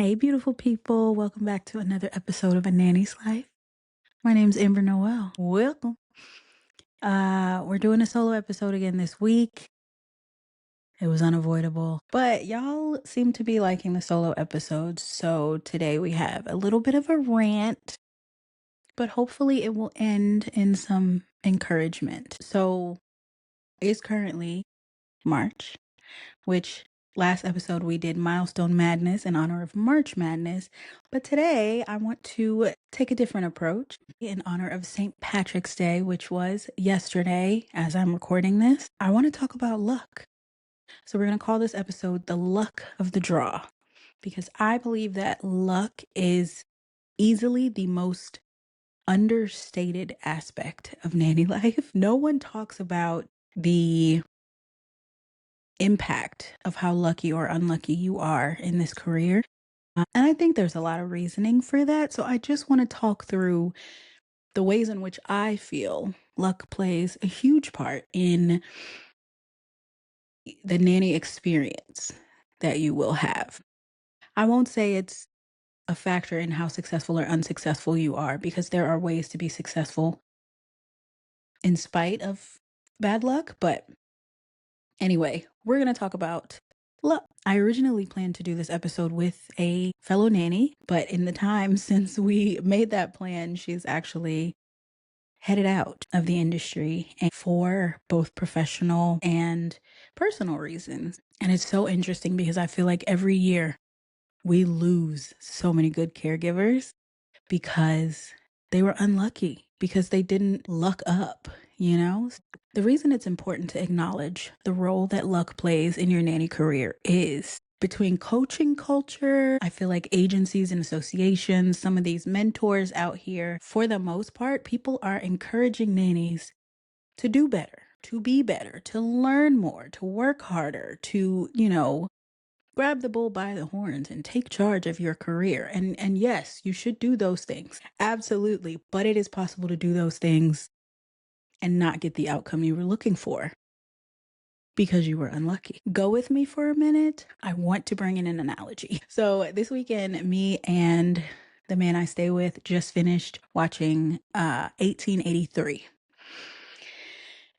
Hey, beautiful people. Welcome back to another episode of A Nanny's Life. My name's Amber Noel. Welcome. We're doing a solo episode again this week. It was unavoidable, but y'all seem to be liking the solo episodes. So today we have a little bit of a rant, but hopefully it will end in some encouragement. So it's currently March, which last episode we did Milestone Madness in honor of March Madness. But today I want to take a different approach in honor of St. Patrick's Day, which was yesterday as I'm recording this. I want to talk about luck. So we're going to call this episode The Luck of the Draw, because I believe that luck is easily the most understated aspect of nanny life. No one talks about the impact of how lucky or unlucky you are in this career. And I think there's a lot of reasoning for that. So I just want to talk through the ways in which I feel luck plays a huge part in the nanny experience that you will have. I won't say it's a factor in how successful or unsuccessful you are, because there are ways to be successful in spite of bad luck. But anyway, we're going to talk about luck. I originally planned to do this episode with a fellow nanny, but in the time since we made that plan, she's actually headed out of the industry, and for both professional and personal reasons. And it's so interesting because I feel like every year we lose so many good caregivers because they were unlucky, because they didn't luck up, you know? The reason it's important to acknowledge the role that luck plays in your nanny career is between coaching culture, I feel like agencies and associations, some of these mentors out here, for the most part, people are encouraging nannies to do better, to be better, to learn more, to work harder, to, grab the bull by the horns and take charge of your career. And yes, you should do those things. Absolutely. But it is possible to do those things and not get the outcome you were looking for because you were unlucky. Go with me for a minute. I want to bring in an analogy. So this weekend, me and the man I stay with just finished watching 1883.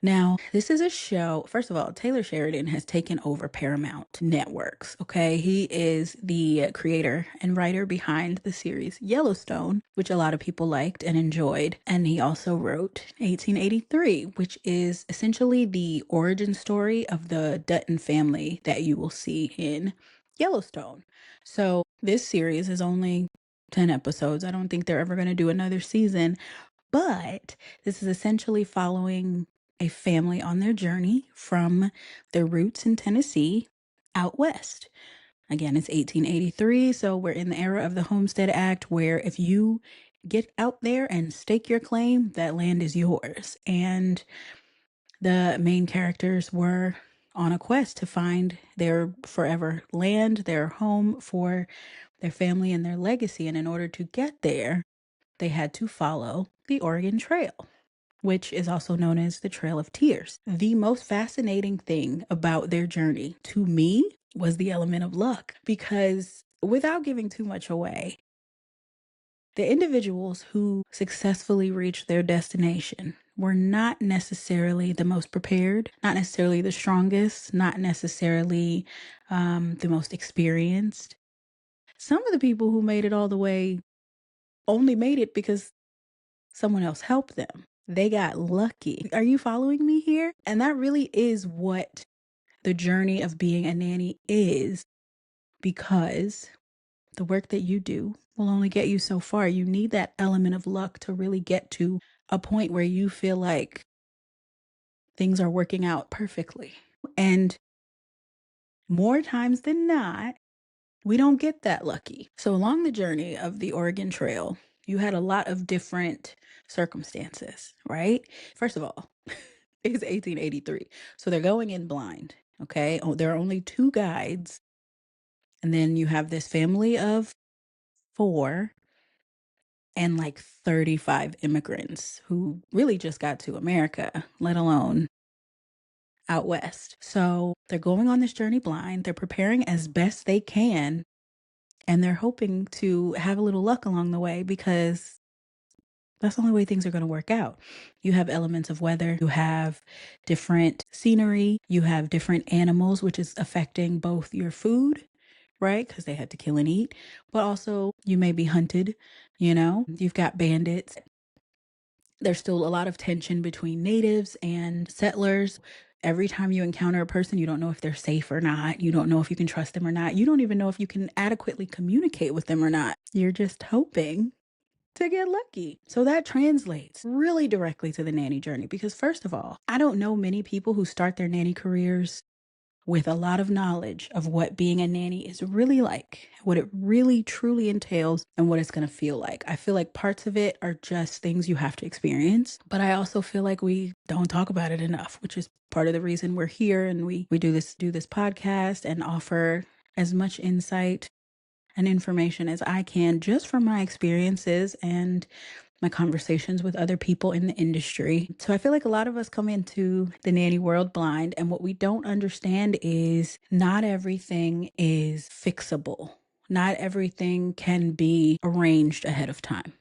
Now, this is a show. First of all, Taylor Sheridan has taken over Paramount Networks, okay? He is the creator and writer behind the series Yellowstone, which a lot of people liked and enjoyed. And he also wrote 1883, which is essentially the origin story of the Dutton family that you will see in Yellowstone. So this series is only 10 episodes. I don't think they're ever going to do another season, but this is essentially following a family on their journey from their roots in Tennessee out west. Again, it's 1883, so we're in the era of the Homestead Act, where if you get out there and stake your claim, that land is yours. And the main characters were on a quest to find their forever land, their home for their family and their legacy. And in order to get there, they had to follow the Oregon Trail, which is also known as the Trail of Tears. The most fascinating thing about their journey to me was the element of luck, because without giving too much away, the individuals who successfully reached their destination were not necessarily the most prepared, not necessarily the strongest, not necessarily the most experienced. Some of the people who made it all the way only made it because someone else helped them. They got lucky. Are you following me here? And that really is what the journey of being a nanny is, because the work that you do will only get you so far. You need that element of luck to really get to a point where you feel like things are working out perfectly. And more times than not, we don't get that lucky. So along the journey of the Oregon Trail, you had a lot of different circumstances, right? First of all, it's 1883. So they're going in blind, okay? Oh, there are only two guides. And then you have this family of four and like 35 immigrants who really just got to America, let alone out west. So they're going on this journey blind. They're preparing as best they can And they're hoping to have a little luck along the way because that's the only way things are going to work out. You have elements of weather, you have different scenery, you have different animals, which is affecting both your food, right? Because they had to kill and eat, but also you may be hunted, you've got bandits. There's still a lot of tension between natives and settlers. Every time you encounter a person, you don't know if they're safe or not. You don't know if you can trust them or not. You don't even know if you can adequately communicate with them or not. You're just hoping to get lucky. So that translates really directly to the nanny journey because, first of all, I don't know many people who start their nanny careers with a lot of knowledge of what being a nanny is really like, what it really truly entails, and what it's going to feel like. I feel like parts of it are just things you have to experience, but I also feel like we don't talk about it enough, which is part of the reason we're here and we do this podcast and offer as much insight and information as I can just from my experiences and my conversations with other people in the industry. So I feel like a lot of us come into the nanny world blind, and what we don't understand is not everything is fixable. Not everything can be arranged ahead of time.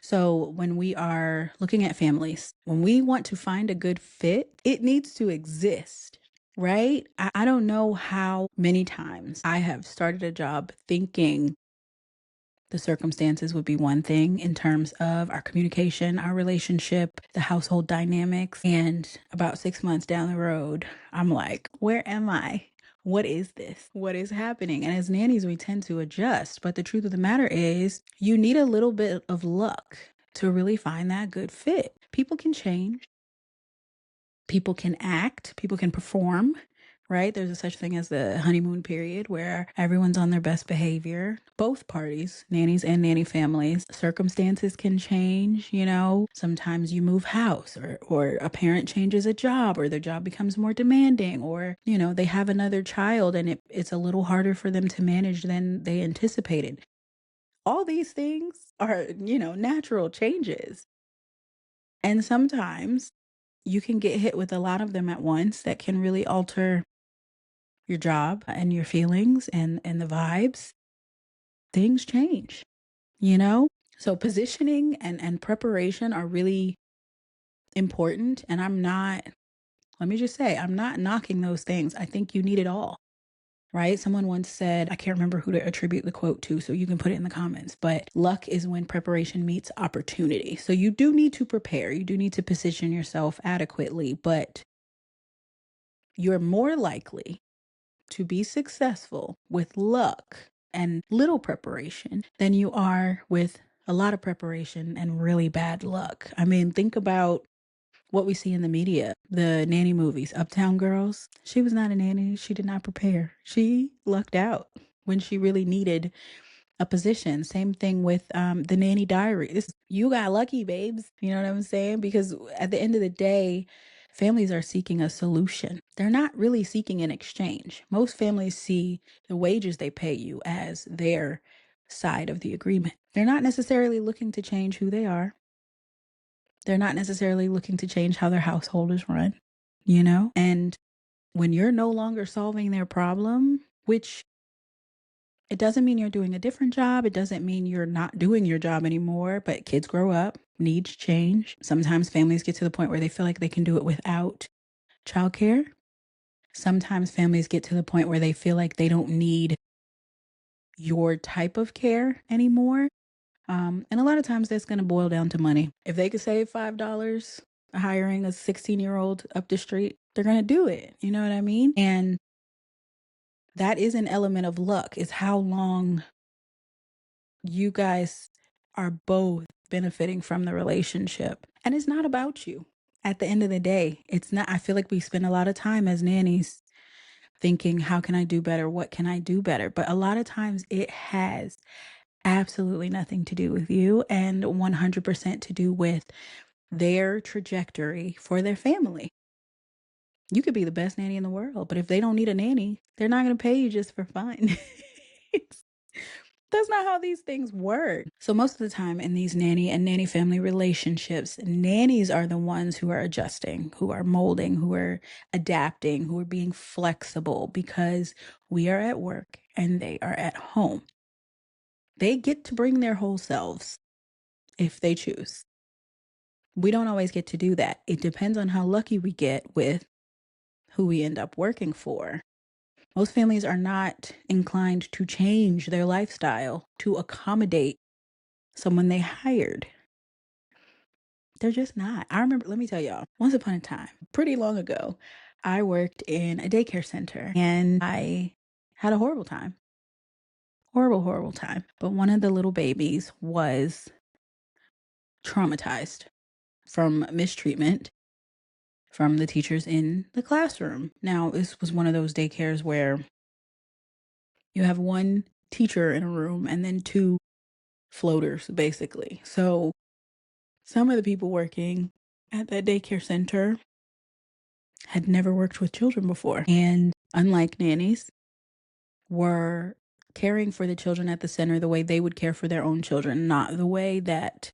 So when we are looking at families, when we want to find a good fit, it needs to exist. Right? I don't know how many times I have started a job thinking the circumstances would be one thing in terms of our communication, our relationship, the household dynamics. And about 6 months down the road, I'm like, where am I? What is this? What is happening? And as nannies, we tend to adjust. But the truth of the matter is, you need a little bit of luck to really find that good fit. People can change, people can act, people can perform, right? There's a such thing as the honeymoon period where everyone's on their best behavior. Both parties, nannies and nanny families, circumstances can change, Sometimes you move house or a parent changes a job or their job becomes more demanding or, they have another child and it's a little harder for them to manage than they anticipated. All these things are, natural changes. And sometimes you can get hit with a lot of them at once that can really alter your job and your feelings and the vibes. Things change, you know? So positioning and preparation are really important. And let me just say, I'm not knocking those things. I think you need it all, right? Someone once said, I can't remember who to attribute the quote to, so you can put it in the comments, but luck is when preparation meets opportunity. So you do need to prepare. You do need to position yourself adequately, but you're more likely to be successful with luck and little preparation than you are with a lot of preparation and really bad luck. I mean, think about what we see in the media, the nanny movies, Uptown Girls. She was not a nanny. She did not prepare. She lucked out when she really needed a position. Same thing with the Nanny Diaries. You got lucky, babes. You know what I'm saying? Because at the end of the day, families are seeking a solution. They're not really seeking an exchange. Most families see the wages they pay you as their side of the agreement. They're not necessarily looking to change who they are. They're not necessarily looking to change how their household is run, And when you're no longer solving their problem, which it doesn't mean you're doing a different job. It doesn't mean you're not doing your job anymore, but kids grow up, needs change. Sometimes families get to the point where they feel like they can do it without childcare. Sometimes families get to the point where they feel like they don't need your type of care anymore. And a lot of times that's going to boil down to money. If they could save $5 hiring a 16-year-old up the street, they're going to do it. You know what I mean? And that is an element of luck, is how long you guys are both benefiting from the relationship. And it's not about you. At the end of the day, it's not. I feel like we spend a lot of time as nannies thinking, how can I do better? What can I do better? But a lot of times it has absolutely nothing to do with you and 100% to do with their trajectory for their family. You could be the best nanny in the world, but if they don't need a nanny, they're not going to pay you just for fun. That's not how these things work. So most of the time in these nanny and nanny family relationships, nannies are the ones who are adjusting, who are molding, who are adapting, who are being flexible because we are at work and they are at home. They get to bring their whole selves if they choose. We don't always get to do that. It depends on how lucky we get with who we end up working for. Most families are not inclined to change their lifestyle to accommodate someone they hired. They're just not. I remember, let me tell y'all, once upon a time, pretty long ago, I worked in a daycare center and I had a horrible time. Horrible, horrible time. But one of the little babies was traumatized from mistreatment from the teachers in the classroom. Now, this was one of those daycares where you have one teacher in a room and then two floaters, basically. So some of the people working at that daycare center had never worked with children before. And unlike nannies, were caring for the children at the center the way they would care for their own children, not the way that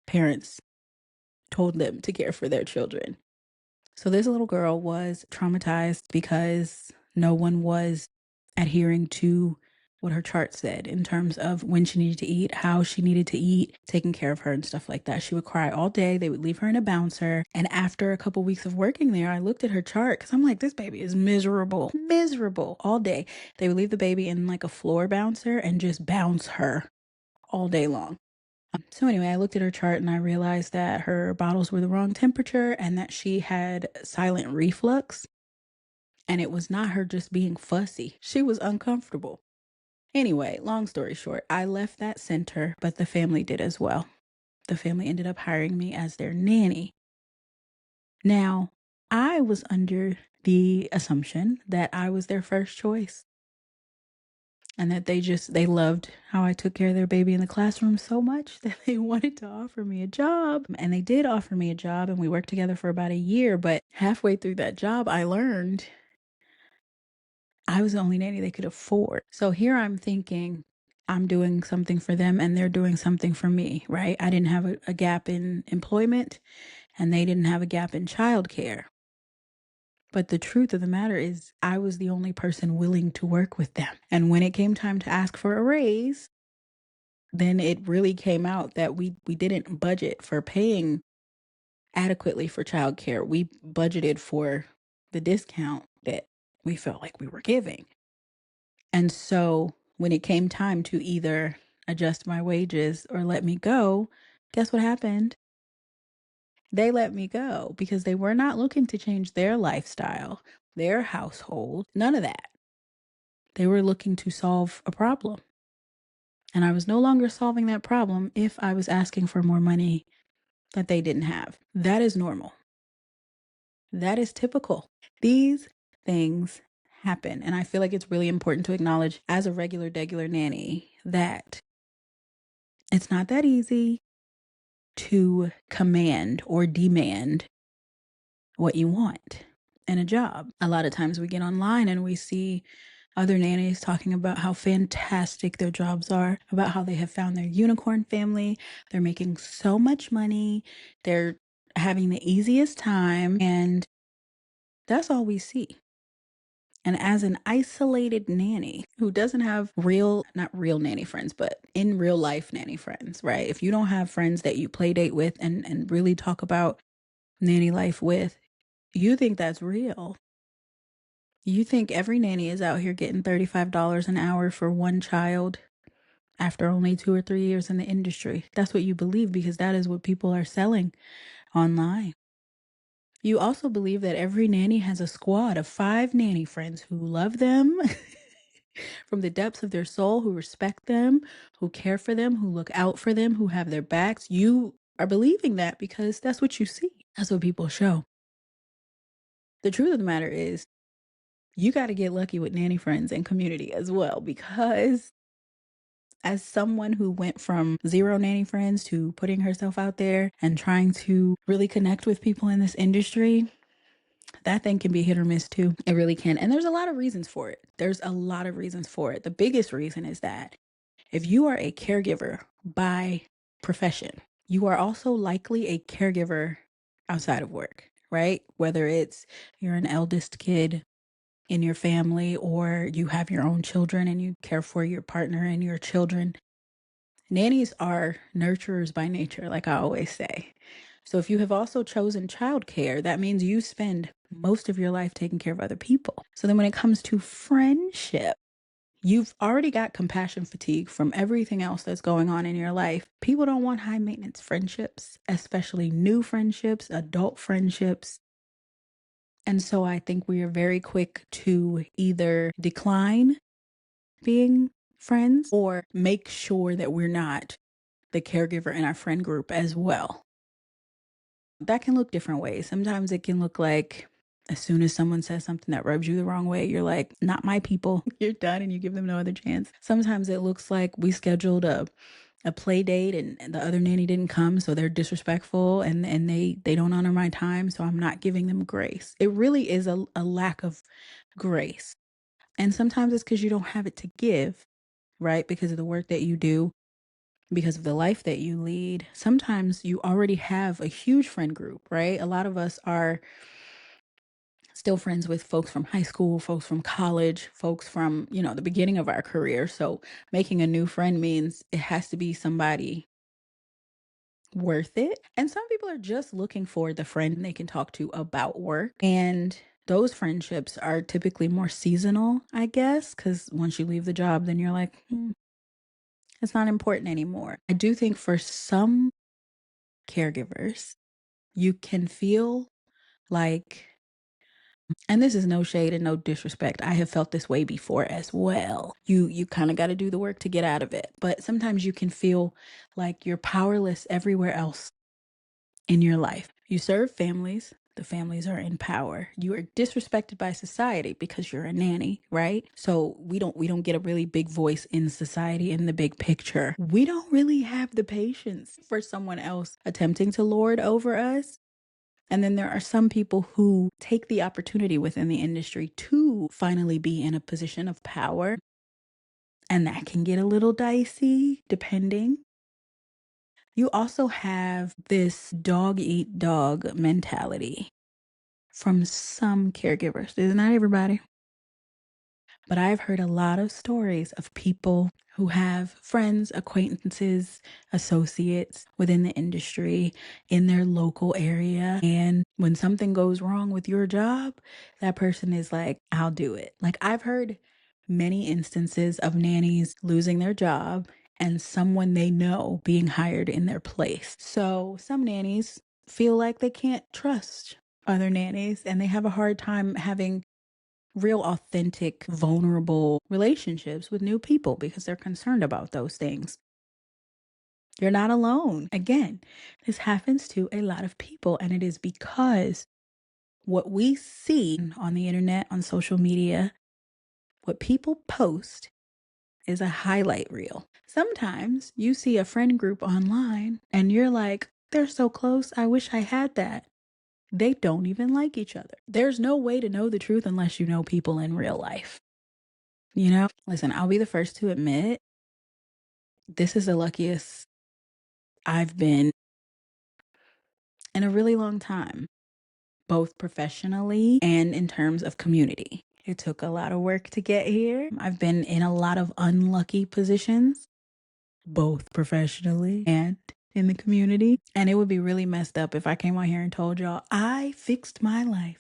parents told them to care for their children. So this little girl was traumatized because no one was adhering to what her chart said in terms of when she needed to eat, how she needed to eat, taking care of her and stuff like that. She would cry all day. They would leave her in a bouncer. And after a couple weeks of working there, I looked at her chart because I'm like, this baby is miserable all day. They would leave the baby in like a floor bouncer and just bounce her all day long. So anyway, I looked at her chart and I realized that her bottles were the wrong temperature and that she had silent reflux. And it was not her just being fussy. She was uncomfortable. Anyway, long story short, I left that center, but the family did as well. The family ended up hiring me as their nanny. Now, I was under the assumption that I was their first choice and that they loved how I took care of their baby in the classroom so much that they wanted to offer me a job. And they did offer me a job and we worked together for about a year. But halfway through that job, I learned I was the only nanny they could afford. So here I'm thinking I'm doing something for them and they're doing something for me, right? I didn't have a gap in employment and they didn't have a gap in childcare. But the truth of the matter is, I was the only person willing to work with them. And when it came time to ask for a raise, then it really came out that we didn't budget for paying adequately for childcare. We budgeted for the discount that we felt like we were giving. And so when it came time to either adjust my wages or let me go, guess what happened? They let me go because they were not looking to change their lifestyle, their household, none of that. They were looking to solve a problem. And I was no longer solving that problem if I was asking for more money that they didn't have. That is normal. That is typical. These things happen. And I feel like it's really important to acknowledge as a regular nanny that it's not that easy to command or demand what you want in a job. A lot of times we get online and we see other nannies talking about how fantastic their jobs are, about how they have found their unicorn family. They're making so much money. They're having the easiest time. And that's all we see. And as an isolated nanny who doesn't have not real nanny friends, but in real life nanny friends, right? If you don't have friends that you play date with and really talk about nanny life with, you think that's real. You think every nanny is out here getting $35 an hour for one child after only 2 or 3 years in the industry. That's what you believe because that is what people are selling online. You also believe that every nanny has a squad of 5 nanny friends who love them from the depths of their soul, who respect them, who care for them, who look out for them, who have their backs. You are believing that because that's what you see. That's what people show. The truth of the matter is, you got to get lucky with nanny friends and community as well, because as someone who went from 0 nanny friends to putting herself out there and trying to really connect with people in this industry, that thing can be hit or miss too. It really can. And there's a lot of reasons for it. The biggest reason is that if you are a caregiver by profession, you are also likely a caregiver outside of work, right? Whether it's you're an eldest kid in your family, or you have your own children and you care for your partner and your children, nannies are nurturers by nature, like I always say. So if you have also chosen childcare, that means you spend most of your life taking care of other people. So then when it comes to friendship, you've already got compassion fatigue from everything else that's going on in your life. People don't want high maintenance friendships, especially new friendships, adult friendships. And so I think we are very quick to either decline being friends or make sure that we're not the caregiver in our friend group as well. That can look different ways. Sometimes it can look like as soon as someone says something that rubs you the wrong way, you're like, not my people. You're done and you give them no other chance. Sometimes it looks like we scheduled a play date and the other nanny didn't come, so they're disrespectful and they don't honor my time, so I'm not giving them grace. It really is a lack of grace. And sometimes it's because you don't have it to give, right? Because of the work that you do, because of the life that you lead. Sometimes you already have a huge friend group, right? A lot of us are still friends with folks from high school, folks from college, folks from, the beginning of our career. So making a new friend means it has to be somebody worth it. And some people are just looking for the friend they can talk to about work. And those friendships are typically more seasonal, I guess, because once you leave the job, then you're like, it's not important anymore. I do think for some caregivers, you can feel like, and this is no shade and no disrespect. I have felt this way before as well. You kind of got to do the work to get out of it. But sometimes you can feel like you're powerless everywhere else in your life. You serve families, the families are in power. You are disrespected by society because you're a nanny, right? So we don't get a really big voice in society in the big picture. We don't really have the patience for someone else attempting to lord over us. And then there are some people who take the opportunity within the industry to finally be in a position of power. And that can get a little dicey depending. You also have this dog eat dog mentality from some caregivers. It's not everybody, but I've heard a lot of stories of people who have friends, acquaintances, associates within the industry in their local area. And when something goes wrong with your job, that person is like, I'll do it. Like I've heard many instances of nannies losing their job and someone they know being hired in their place. So some nannies feel like they can't trust other nannies and they have a hard time having real authentic, vulnerable relationships with new people because they're concerned about those things. You're not alone. Again, this happens to a lot of people, and it is because what we see on the internet, on social media, what people post is a highlight reel. Sometimes you see a friend group online and you're like, they're so close. I wish I had that. They don't even like each other. There's no way to know the truth unless you know people in real life. Listen, I'll be the first to admit this is the luckiest I've been in a really long time, both professionally and in terms of community. It took a lot of work to get here. I've been in a lot of unlucky positions, both professionally and in the community. And it would be really messed up if I came on here and told y'all, I fixed my life.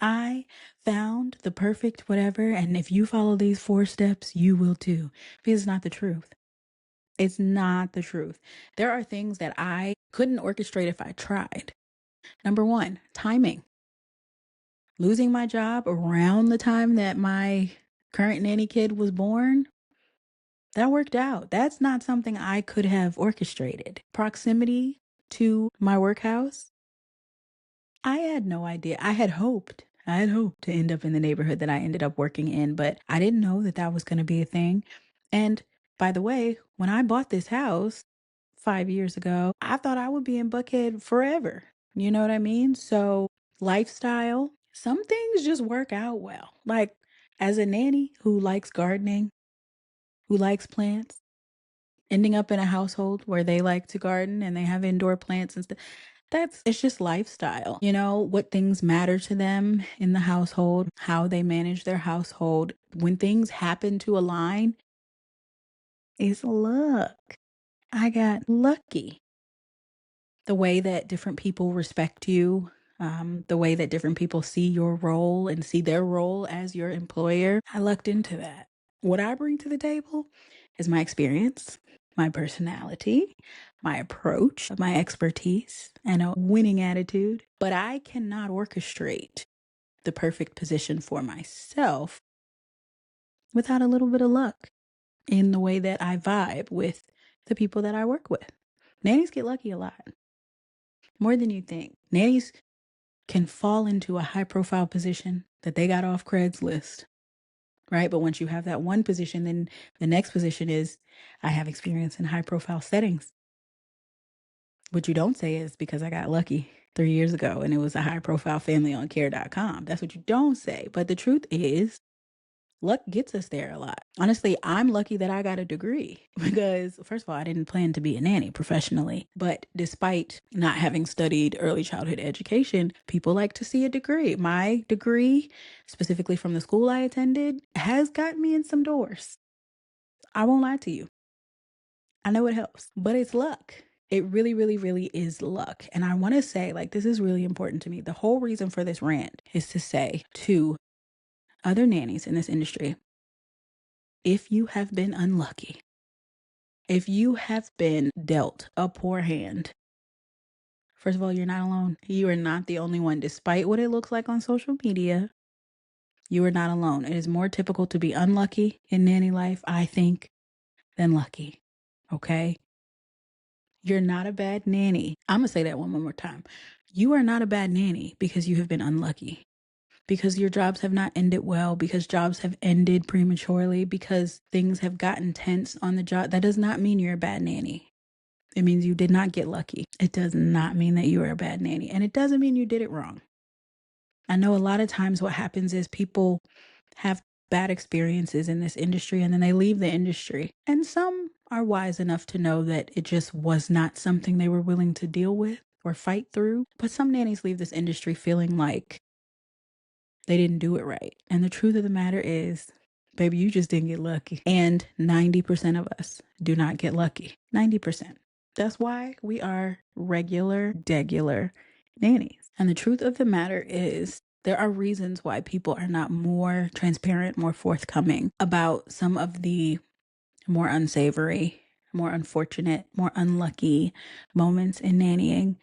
I found the perfect whatever. And if you follow these 4 steps, you will too. Because it's not the truth. It's not the truth. There are things that I couldn't orchestrate if I tried. Number 1, timing. Losing my job around the time that my current nanny kid was born, that worked out. That's not something I could have orchestrated. Proximity to my workhouse, I had no idea. I had hoped to end up in the neighborhood that I ended up working in, but I didn't know that that was going to be a thing. And by the way, when I bought this house 5 years ago, I thought I would be in Buckhead forever. You know what I mean? So, lifestyle, some things just work out well. Like, as a nanny who likes gardening, who likes plants, ending up in a household where they like to garden and they have indoor plants and stuff. It's just lifestyle. You know, what things matter to them in the household, how they manage their household. When things happen to align, it's luck. I got lucky. The way that different people respect you, the way that different people see your role and see their role as your employer, I lucked into that. What I bring to the table is my experience, my personality, my approach, my expertise, and a winning attitude. But I cannot orchestrate the perfect position for myself without a little bit of luck in the way that I vibe with the people that I work with. Nannies get lucky a lot, more than you think. Nannies can fall into a high profile position that they got off Craigslist, right? But once you have that one position, then the next position is, I have experience in high profile settings. What you don't say is, because I got lucky 3 years ago and it was a high profile family on care.com. That's what you don't say. But the truth is, luck gets us there a lot. Honestly, I'm lucky that I got a degree because, first of all, I didn't plan to be a nanny professionally. But despite not having studied early childhood education, people like to see a degree. My degree, specifically from the school I attended, has gotten me in some doors. I won't lie to you. I know it helps, but it's luck. It really, really, really is luck. And I want to say, like, this is really important to me. The whole reason for this rant is to say to other nannies in this industry, if you have been unlucky, if you have been dealt a poor hand, first of all, you're not alone. You are not the only one. Despite what it looks like on social media, you are not alone. It is more typical to be unlucky in nanny life, I think, than lucky. Okay? You're not a bad nanny. I'm going to say that one more time. You are not a bad nanny because you have been unlucky, because your jobs have not ended well, because jobs have ended prematurely, because things have gotten tense on the job. That does not mean you're a bad nanny. It means you did not get lucky. It does not mean that you are a bad nanny. And it doesn't mean you did it wrong. I know a lot of times what happens is people have bad experiences in this industry and then they leave the industry. And some are wise enough to know that it just was not something they were willing to deal with or fight through. But some nannies leave this industry feeling like they didn't do it right. And the truth of the matter is, baby, you just didn't get lucky. And 90% of us do not get lucky. 90%. That's why we are degular nannies. And the truth of the matter is, there are reasons why people are not more transparent, more forthcoming about some of the more unsavory, more unfortunate, more unlucky moments in nannying.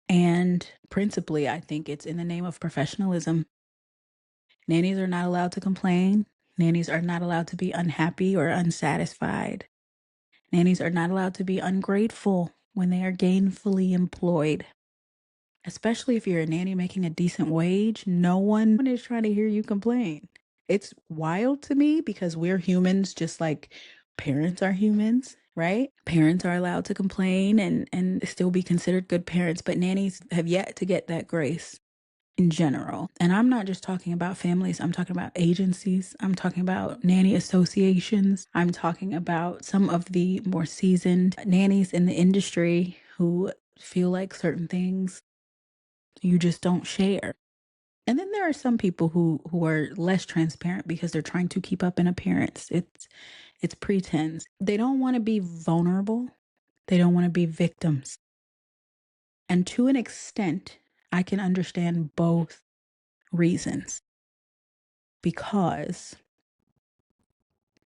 And principally, I think it's in the name of professionalism. Nannies are not allowed to complain. Nannies are not allowed to be unhappy or unsatisfied. Nannies are not allowed to be ungrateful when they are gainfully employed. Especially if you're a nanny making a decent wage, no one is trying to hear you complain. It's wild to me because we're humans just like parents are humans, right? Parents are allowed to complain and still be considered good parents, but nannies have yet to get that grace in general. And I'm not just talking about families, I'm talking about agencies, I'm talking about nanny associations, I'm talking about some of the more seasoned nannies in the industry who feel like certain things you just don't share. And then there are some people who are less transparent because they're trying to keep up an appearance. It's pretense. They don't want to be vulnerable. They don't want to be victims. And to an extent, I can understand both reasons, because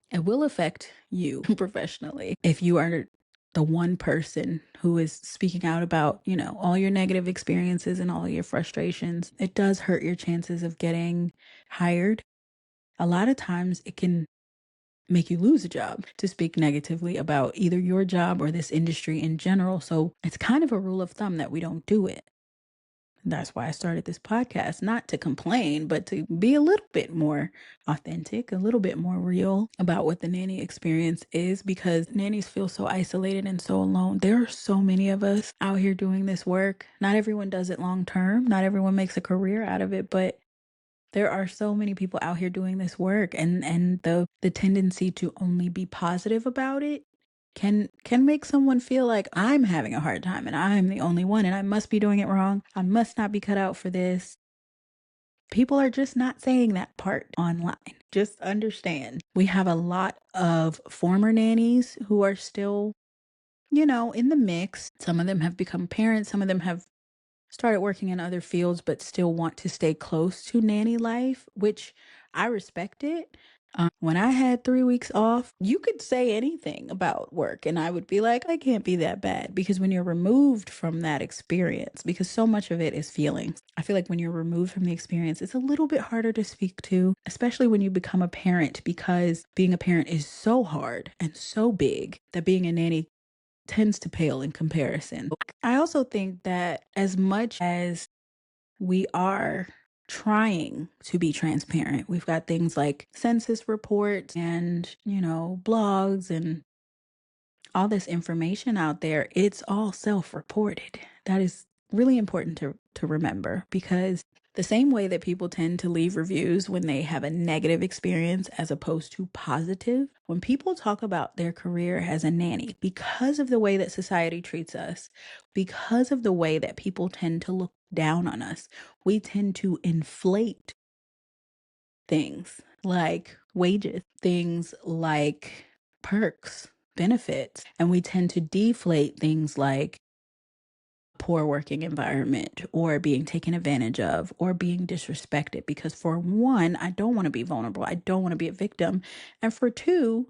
it will affect you professionally if you are the one person who is speaking out about, all your negative experiences and all your frustrations. It does hurt your chances of getting hired. A lot of times it can make you lose a job to speak negatively about either your job or this industry in general. So it's kind of a rule of thumb that we don't do it. That's why I started this podcast, not to complain, but to be a little bit more authentic, a little bit more real about what the nanny experience is, because nannies feel so isolated and so alone. There are so many of us out here doing this work. Not everyone does it long term. Not everyone makes a career out of it, but there are so many people out here doing this work, and the tendency to only be positive about it can make someone feel like I'm having a hard time and I'm the only one and I must be doing it wrong. I must not be cut out for this. People are just not saying that part online. Just understand. We have a lot of former nannies who are still, in the mix. Some of them have become parents, some of them have started working in other fields, but still want to stay close to nanny life, which I respect it. When I had 3 weeks off, you could say anything about work, and I would be like, I can't be that bad. Because when you're removed from that experience, because so much of it is feelings, I feel like when you're removed from the experience, it's a little bit harder to speak to, especially when you become a parent, because being a parent is so hard and so big that being a nanny tends to pale in comparison. I also think that as much as we are trying to be transparent, we've got things like census reports and, blogs and all this information out there. It's all self-reported. That is really important to remember, because the same way that people tend to leave reviews when they have a negative experience as opposed to positive, when people talk about their career as a nanny, because of the way that society treats us, because of the way that people tend to look down on us, we tend to inflate things like wages, things like perks, benefits, and we tend to deflate things like poor working environment or being taken advantage of or being disrespected, because for one, I don't want to be vulnerable. I don't want to be a victim. And for two,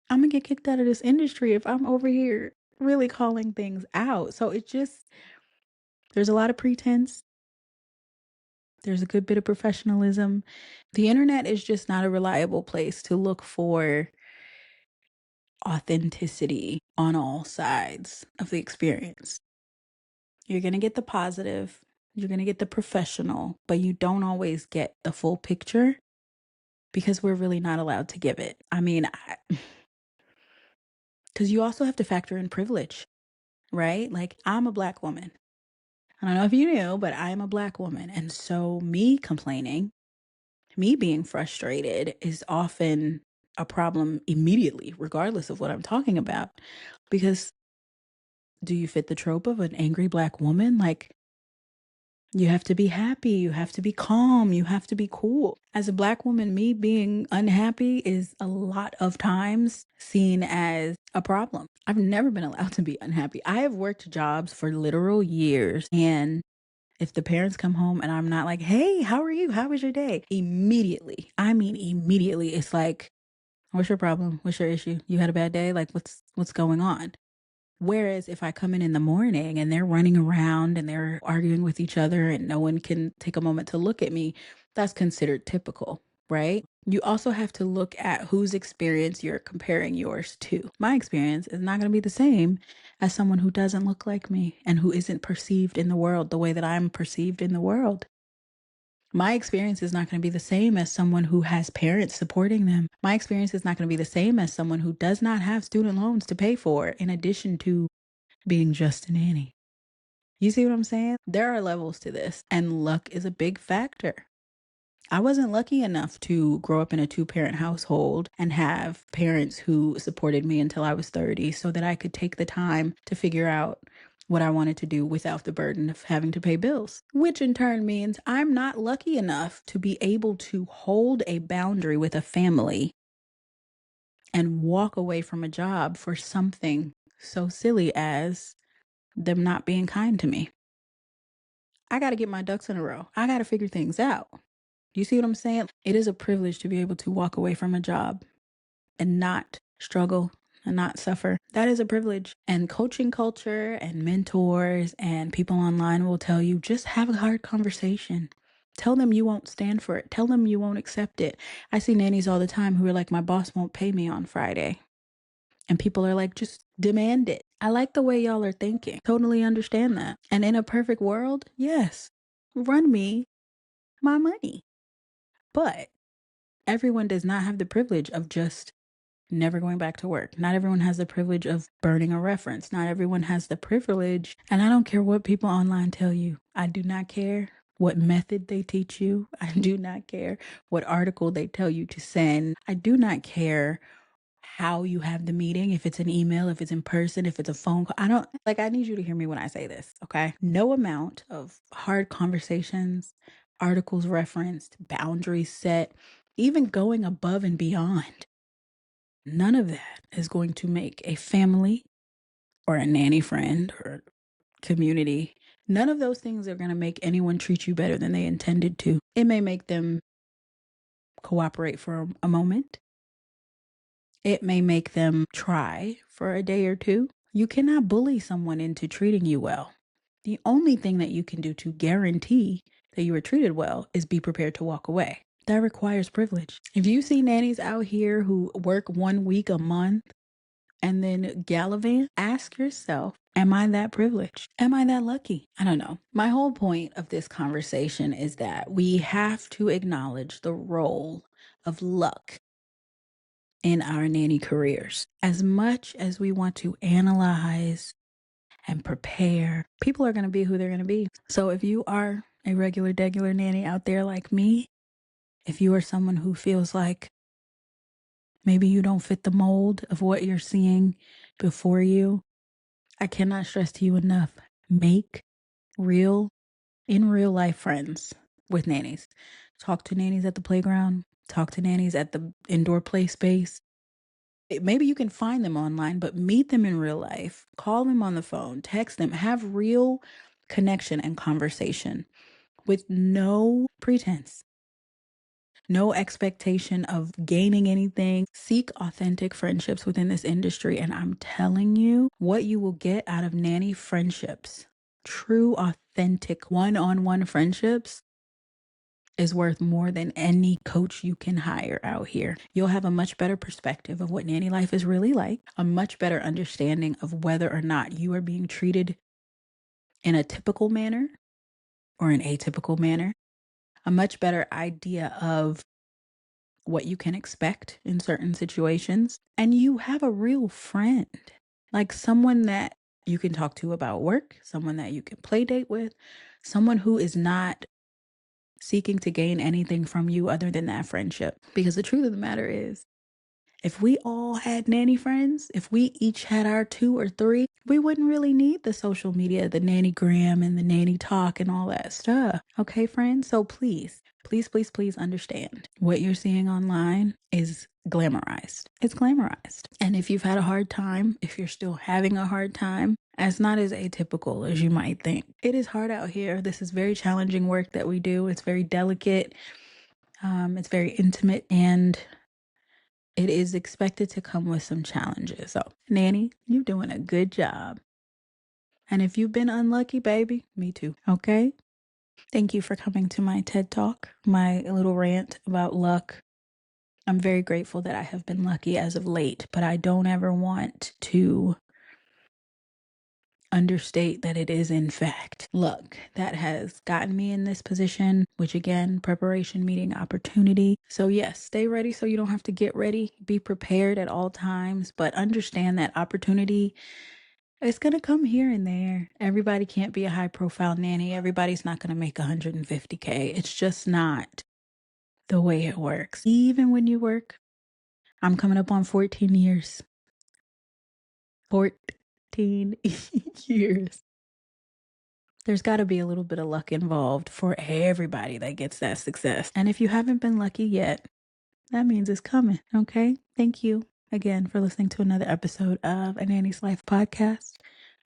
I'm going to get kicked out of this industry if I'm over here really calling things out. So it just, there's a lot of pretense. There's a good bit of professionalism. The internet is just not a reliable place to look for authenticity on all sides of the experience. You're going to get the positive, you're going to get the professional, but you don't always get the full picture because we're really not allowed to give it. I mean, because you also have to factor in privilege, right? Like, I'm a Black woman. I don't know if you knew, but I am a Black woman. And so, me complaining, me being frustrated is often a problem immediately, regardless of what I'm talking about. Because do you fit the trope of an angry Black woman? Like, you have to be happy, you have to be calm, you have to be cool. As a Black woman, me being unhappy is a lot of times seen as a problem. I've never been allowed to be unhappy. I have worked jobs for literal years, and if the parents come home and I'm not like, hey, how are you? How was your day? Immediately, I mean, immediately, it's like, what's your problem? What's your issue? You had a bad day? Like, what's going on? Whereas if I come in the morning and they're running around and they're arguing with each other and no one can take a moment to look at me, that's considered typical, right? You also have to look at whose experience you're comparing yours to. My experience is not going to be the same as someone who doesn't look like me and who isn't perceived in the world the way that I'm perceived in the world. My experience is not going to be the same as someone who has parents supporting them. My experience is not going to be the same as someone who does not have student loans to pay for, in addition to being just a nanny. You see what I'm saying? There are levels to this, and luck is a big factor. I wasn't lucky enough to grow up in a two-parent household and have parents who supported me until I was 30 so that I could take the time to figure out what I wanted to do without the burden of having to pay bills, which in turn means I'm not lucky enough to be able to hold a boundary with a family and walk away from a job for something so silly as them not being kind to me. I got to get my ducks in a row. I got to figure things out. You see what I'm saying? It is a privilege to be able to walk away from a job and not struggle and not suffer. That is a privilege. And coaching culture and mentors and people online will tell you, just have a hard conversation. Tell them you won't stand for it. Tell them you won't accept it. I see nannies all the time who are like, my boss won't pay me on Friday. And people are like, just demand it. I like the way y'all are thinking. Totally understand that. And in a perfect world, yes, run me my money. But everyone does not have the privilege of just never going back to work. Not everyone has the privilege of burning a reference. Not everyone has the privilege. And I don't care what people online tell you. I do not care what method they teach you. I do not care what article they tell you to send. I do not care how you have the meeting, if it's an email, if it's in person, if it's a phone call. I need you to hear me when I say this, okay? No amount of hard conversations, articles referenced, boundaries set, even going above and beyond, none of that is going to make a family or a nanny friend or community. None of those things are going to make anyone treat you better than they intended to. It may make them cooperate for a moment. It may make them try for a day or two. You cannot bully someone into treating you well. The only thing that you can do to guarantee that you are treated well is be prepared to walk away. That requires privilege. If you see nannies out here who work 1 week a month and then gallivant, ask yourself, am I that privileged? Am I that lucky? I don't know. My whole point of this conversation is that we have to acknowledge the role of luck in our nanny careers. As much as we want to analyze and prepare, people are going to be who they're going to be. So if you are a regular nanny out there like me, if you are someone who feels like maybe you don't fit the mold of what you're seeing before you, I cannot stress to you enough, make real, in real life friends with nannies. Talk to nannies at the playground, talk to nannies at the indoor play space. Maybe you can find them online, but meet them in real life. Call them on the phone, text them, have real connection and conversation with no pretense, no expectation of gaining anything. Seek authentic friendships within this industry. And I'm telling you, what you will get out of nanny friendships, true, authentic, one-on-one friendships, is worth more than any coach you can hire out here. You'll have a much better perspective of what nanny life is really like, a much better understanding of whether or not you are being treated in a typical manner or an atypical manner, a much better idea of what you can expect in certain situations. And you have a real friend, like someone that you can talk to about work, someone that you can play date with, someone who is not seeking to gain anything from you other than that friendship. Because the truth of the matter is, if we all had nanny friends, if we each had our 2 or 3, we wouldn't really need the social media, the nannygram and the nanny talk and all that stuff. Okay, friends? So please, please understand what you're seeing online is glamorized. It's glamorized. And if you've had a hard time, if you're still having a hard time, it's not as atypical as you might think. It is hard out here. This is very challenging work that we do. It's very delicate. It's very intimate, and it is expected to come with some challenges. So, nanny, you're doing a good job. And if you've been unlucky, baby, me too. Okay? Thank you for coming to my TED Talk, my little rant about luck. I'm very grateful that I have been lucky as of late, but I don't ever want to understate that it is in fact luck that has gotten me in this position, which again, preparation meeting opportunity. So yes, stay ready so you don't have to get ready. Be prepared at all times, but understand that opportunity, it's going to come here and there. Everybody can't be a high profile nanny. Everybody's not going to make 150K. It's just not the way it works. Even when you work, I'm coming up on 14 years. 14 years. There's got to be a little bit of luck involved for everybody that gets that success. And if you haven't been lucky yet, that means it's coming. Okay. Thank you again for listening to another episode of A Nanny's Life podcast.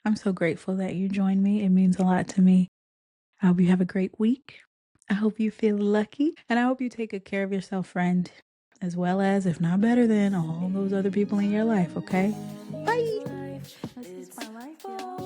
I'm so grateful that you joined me. It means a lot to me. I hope you have a great week. I hope you feel lucky, and I hope you take good care of yourself, friend, as well as, if not better than, all those other people in your life. Okay. Bye. This is my life, y'all.